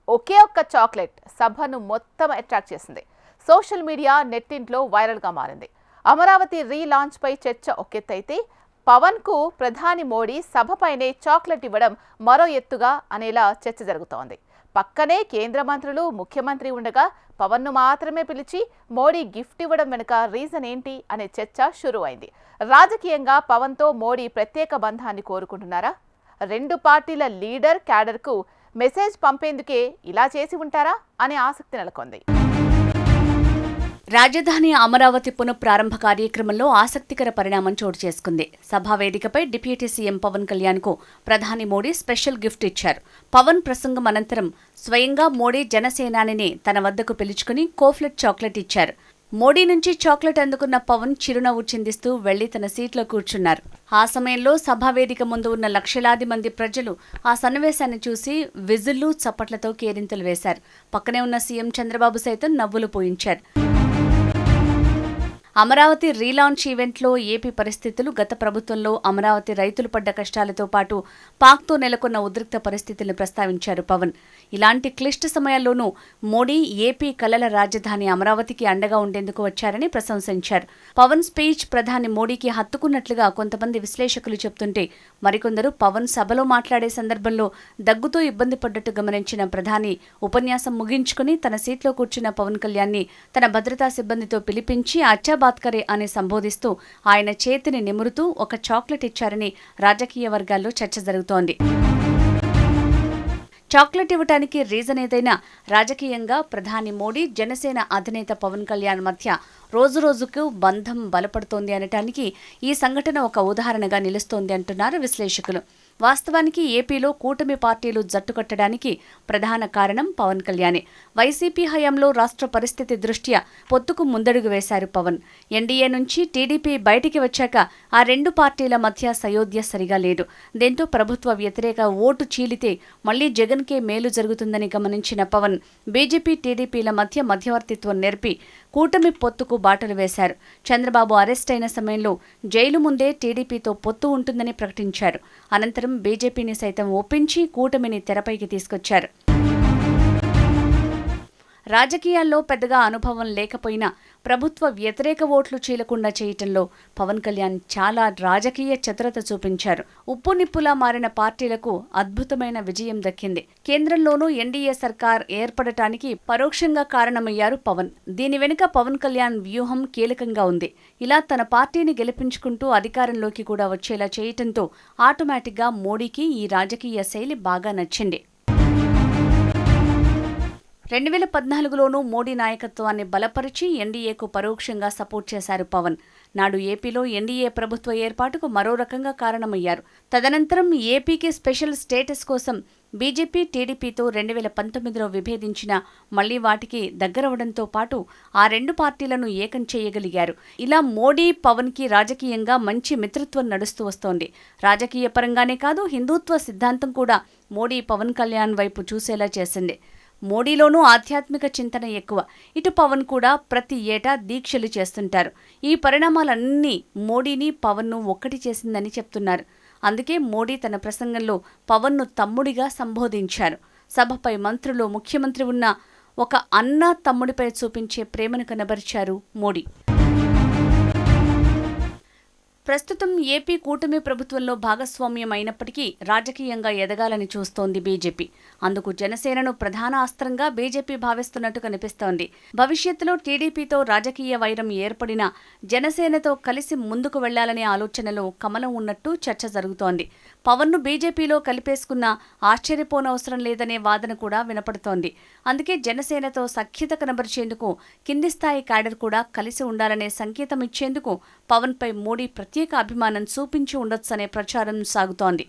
ఒకే ఒక్క చాక్లెట్ సభను మొత్తం అట్రాక్ట్ చేసింది. సోషల్ మీడియా నెట్టింట్లో వైరల్గా మారింది. అమరావతి రీలాంచ్ పై చర్చ ఒకెత్తైతే పవన్ కు ప్రధాని మోడీ సభపైనే చాక్లెట్ ఇవ్వడం మరో ఎత్తుగా అనేలా చర్చ జరుగుతోంది. పక్కనే కేంద్ర మంత్రులు, ముఖ్యమంత్రి ఉండగా పవన్ ను మాత్రమే పిలిచి మోడీ గిఫ్ట్ ఇవ్వడం వెనుక రీజన్ ఏంటి అనే చర్చ షురూ అయింది. రాజకీయంగా పవన్ తో మోడీ ప్రత్యేక బంధాన్ని కోరుకుంటున్నారా? రెండు పార్టీల లీడర్ క్యాడర్ కు మెసేజ్ పంపేందుకే ఇలా చేసి ఉంటారా అనే ఆసక్తి నెలకొంది. రాజధాని అమరావతి పునఃప్రారంభ కార్యక్రమంలో ఆసక్తికర పరిణామం చోటు చేసుకుంది. సభా వేదికపై డిప్యూటీ సీఎం పవన్ కళ్యాణ్ కు ప్రధాని మోడీ స్పెషల్ గిఫ్ట్ ఇచ్చారు. పవన్ ప్రసంగం అనంతరం స్వయంగా మోడీ జనసేనానిని తన వద్దకు పిలుచుకుని కోఫ్లెట్ చాక్లెట్ ఇచ్చారు. మోడీ నుంచి చాక్లెట్ అందుకున్న పవన్ చిరునవ్వు చిందిస్తూ వెళ్లి తన సీట్లో కూర్చున్నారు. ఆ సమయంలో సభావేదిక ముందు ఉన్న లక్షలాది మంది ప్రజలు ఆ సన్నివేశాన్ని చూసి విజిల్లు, చప్పట్లతో కేరింతలు వేశారు. పక్కనే ఉన్న సీఎం చంద్రబాబు సైతం నవ్వులు పోయించారు. అమరావతి రీలాంచ్ ఈవెంట్లో ఏపీ పరిస్థితులు, గత ప్రభుత్వంలో అమరావతి రైతులు పడ్డ కష్టాలతో పాటు పాక్తో నెలకొన్న ఉద్రిక్త పరిస్థితులను ప్రస్తావించారు పవన్. ఇలాంటి క్లిష్ట సమయాల్లోనూ మోడీ ఏపీ కలల రాజధాని అమరావతికి అండగా ఉండేందుకు వచ్చారని ప్రశంసించారు. పవన్ స్పీచ్ ప్రధాని మోడీకి హత్తుకున్నట్లుగా కొంతమంది విశ్లేషకులు చెబుతుంటే, మరికొందరు పవన్ సభలో మాట్లాడే సందర్భంలో దగ్గుతో ఇబ్బంది పడ్డట్టు గమనించిన ప్రధాని ఉపన్యాసం ముగించుకుని తన సీట్లో కూర్చున్న పవన్ కళ్యాణ్ని తన భద్రతా సిబ్బందితో పిలిపించి బాత్కరే అని సంబోధిస్తూ ఆయన చేతిని నిమురుతూ ఒక చాక్లెట్ ఇచ్చారని రాజకీయ వర్గాల్లో చర్చ జరుగుతోంది. చాక్లెట్ ఇవ్వడానికి రీజన్ ఏదైనా రాజకీయంగా ప్రధాని మోడీ, జనసేన అధినేత పవన్ కళ్యాణ్ మధ్య రోజురోజుకు బంధం బలపడుతోంది అనటానికి ఈ సంఘటన ఒక ఉదాహరణగా నిలుస్తోంది అంటున్నారు విశ్లేషకులు. వాస్తవానికి ఏపీలో కూటమి పార్టీలు జట్టుకట్టడానికి ప్రధాన కారణం పవన్ కళ్యాణే. వైసీపీ హయాంలో రాష్ట్ర పరిస్థితి దృష్ట్యా పొత్తుకు ముందడుగు వేశారు పవన్. ఎన్డీఏ నుంచి టీడీపీ బయటికి వచ్చాక ఆ రెండు పార్టీల మధ్య సయోధ్య సరిగా లేదు. దీంతో ప్రభుత్వ వ్యతిరేక ఓటు చీలితే మళ్లీ జగన్కే మేలు జరుగుతుందని గమనించిన పవన్ బీజేపీ, టీడీపీల మధ్య మధ్యవర్తిత్వం నేర్పి కూటమి పొత్తుకు బాటలు వేశారు. చంద్రబాబు అరెస్ట్ అయిన సమయంలో జైలు ముందే టీడీపీతో పొత్తు ఉంటుందని ప్రకటించారు. అనంతరం బీజేపీని సైతం ఒప్పించి కూటమిని తెరపైకి తీసుకొచ్చారు. రాజకీయాల్లో పెద్దగా అనుభవం లేకపోయినా ప్రభుత్వ వ్యతిరేక ఓట్లు చీలకుండా చేయటంలో పవన్ కళ్యాణ్ చాలా రాజకీయ చతురత చూపించారు. ఉప్పు నిప్పులా మారిన పార్టీలకు అద్భుతమైన విజయం దక్కింది. కేంద్రంలోనూ ఎన్డీఏ సర్కార్ ఏర్పడటానికి పరోక్షంగా కారణమయ్యారు పవన్. దీని వెనుక పవన్ కళ్యాణ్ వ్యూహం కీలకంగా ఉంది. ఇలా తన పార్టీని గెలిపించుకుంటూ అధికారంలోకి కూడా వచ్చేలా చేయటంతో ఆటోమేటిక్గా మోడీకి ఈ రాజకీయ శైలి బాగా నచ్చింది. 2014లోనూ మోడీ నాయకత్వాన్ని బలపరిచి ఎన్డీఏకు పరోక్షంగా సపోర్ట్ చేశారు పవన్. నాడు ఏపీలో ఎన్డీఏ ప్రభుత్వ ఏర్పాటుకు మరో రకంగా కారణమయ్యారు. తదనంతరం ఏపీకి స్పెషల్ స్టేటస్ కోసం బీజేపీ, టీడీపీతో 2019లో విభేదించిన మళ్లీ వాటికి దగ్గరవడంతో పాటు ఆ రెండు పార్టీలను ఏకం చేయగలిగారు. ఇలా మోడీ, పవన్కి రాజకీయంగా మంచి మిత్రత్వం నడుస్తూ వస్తోంది. రాజకీయ పరంగానే కాదు, హిందుత్వ సిద్ధాంతం కూడా మోడీ, పవన్ కళ్యాణ్ వైపు చూసేలా చేసింది. మోడీలోనూ ఆధ్యాత్మిక చింతన ఎక్కువ. ఇటు పవన్ కూడా ప్రతి ఏటా దీక్షలు చేస్తుంటారు. ఈ పరిణామాలన్నీ మోడీని, పవన్ను ఒక్కటి చేసిందని చెప్తున్నారు. అందుకే మోడీ తన ప్రసంగంలో పవన్ను తమ్ముడిగా సంబోధించారు. సభపై మంత్రులు, ముఖ్యమంత్రి ఉన్న ఒక అన్న తమ్ముడిపై చూపించే ప్రేమను కనబరిచారు మోడీ. ప్రస్తుతం ఏపీ కూటమి ప్రభుత్వంలో భాగస్వామ్యం అయినప్పటికీ రాజకీయంగా ఎదగాలని చూస్తోంది బీజేపీ. అందుకు జనసేనను ప్రధాన అస్త్రంగా బీజేపీ భావిస్తున్నట్టు కనిపిస్తోంది. భవిష్యత్తులో టీడీపీతో రాజకీయ వైరం ఏర్పడినా జనసేనతో కలిసి ముందుకు వెళ్లాలనే ఆలోచనలో కమలం ఉన్నట్టు చర్చ జరుగుతోంది. పవన్ను బీజేపీలో కలిపేసుకున్నా ఆశ్చర్యపోనవసరం లేదనే వాదన కూడా వినపడుతోంది. అందుకే జనసేనతో సఖ్యత కనబరిచేందుకు కింది స్థాయి క్యాడర్ కూడా కలిసి ఉండాలనే సంకేతం ఇచ్చేందుకు పవన్పై మోడీ ప్రత్యేక అభిమానం చూపించి ఉండొచ్చనే ప్రచారం సాగుతోంది.